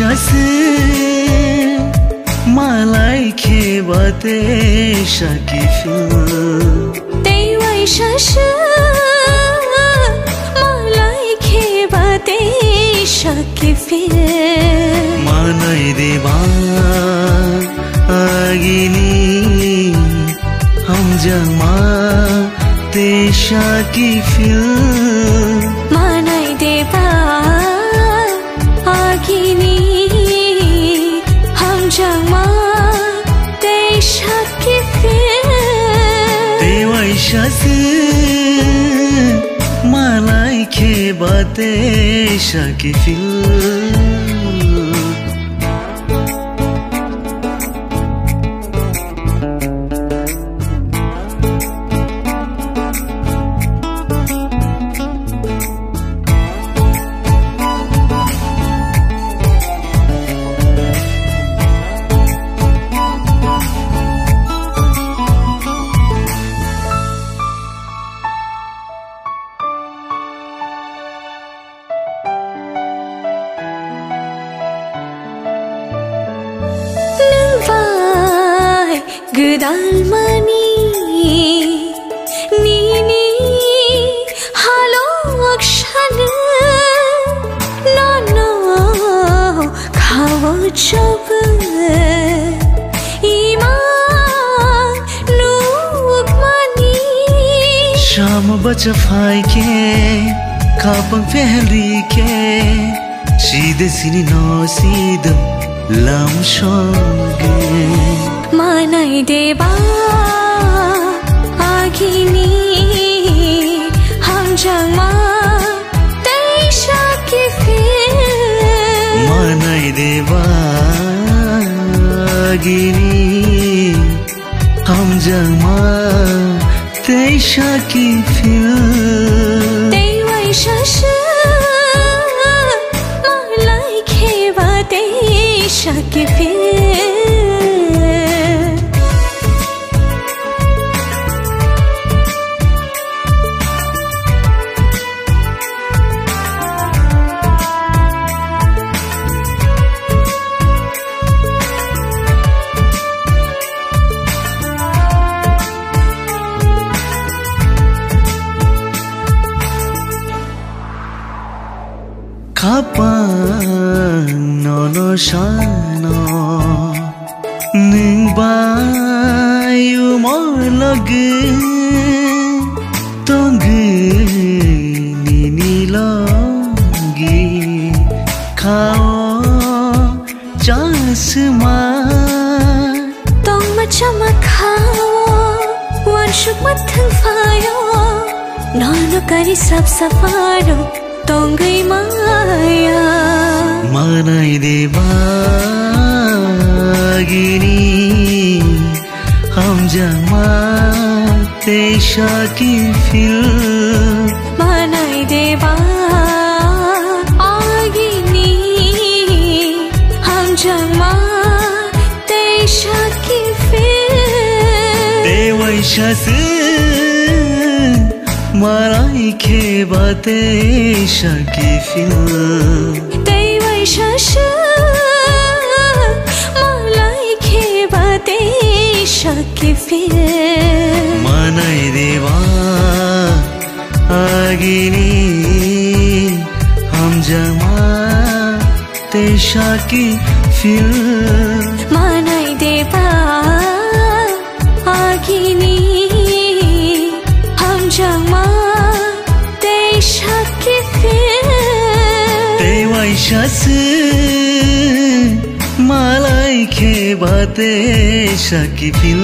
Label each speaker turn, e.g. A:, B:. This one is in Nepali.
A: वैशास मलाई खेबते सकिफिल
B: त्यही वैशास मलाई खेबते सकिफिल
A: मनै देवा आगिनी हम जमा ते सकिफिल
B: मनै देवा आगिनी हम जमा ते सकिफिल
A: त्यही वैशास मलाई खेबते सकिफिल
B: Gedalmani nini halo akshana no khawo chab ima nukmani
A: sham bach phai ke kapang pehli ke सीधे सिनी no सीधे lam shonge
B: मनै देवा आगिनी हम जमा त्यही सकिफिल
A: मनै देवा आगिनी हम जमा त्यही सकिफिल
B: त्यही वैशास मलाई खेबते सकिफिल
A: Kapang nono shano ning bayu morlog tong nini logi khao chasma
B: tong machama khao wan shuk mathang fayo nono kari sab safaro tongai maya
A: मनै देवा आगिनी हम जमा त्यही सकिफिल
B: मनै देवा आगिनी हम जमा त्यही सकिफिल
A: त्यही वैशास मलाई खेबते सकिफिल
B: त्यही वैशास मलाई खेबते सकिफिल
A: मनै देवा आगिनी हम जमा त्यही सकिफिल
B: मनै देवा आगिनी हम जमा त्यही सकिफिल
A: त्यही वैशास मलाई खेबते सकिफिल